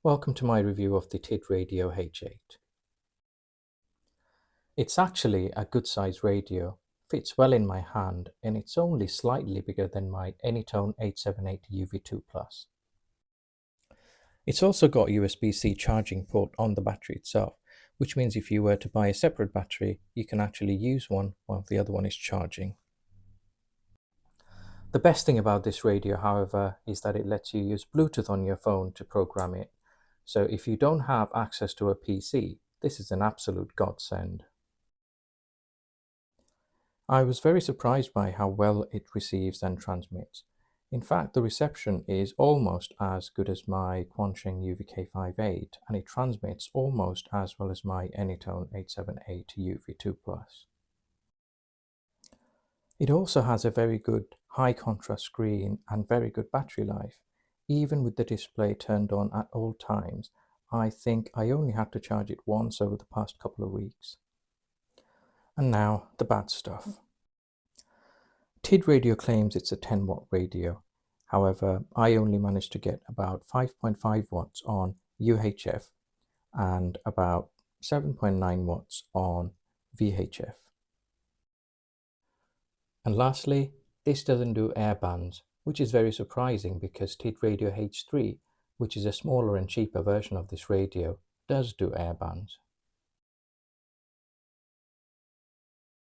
Welcome to my review of the Tidradio H8. It's actually a good size radio, fits well in my hand, and it's only slightly bigger than my Anytone 878 UV2 Plus. It's also got USB-C charging port on the battery itself, which means if you were to buy a separate battery, you can actually use one while the other one is charging. The best thing about this radio, however, is that it lets you use Bluetooth on your phone to program it. So if you don't have access to a PC, this is an absolute godsend. I was very surprised by how well it receives and transmits. In fact, the reception is almost as good as my Quansheng UVK58, and it transmits almost as well as my Anytone 878 UV2 Plus. It also has a very good high contrast screen and very good battery life. Even with the display turned on at all times, I think I only had to charge it once over the past couple of weeks. And now, the bad stuff. Tidradio claims it's a 10-watt radio. However, I only managed to get about 5.5 watts on UHF and about 7.9 watts on VHF. And lastly, this doesn't do air bands, which is very surprising because Tidradio H3, which is a smaller and cheaper version of this radio, does do air bands.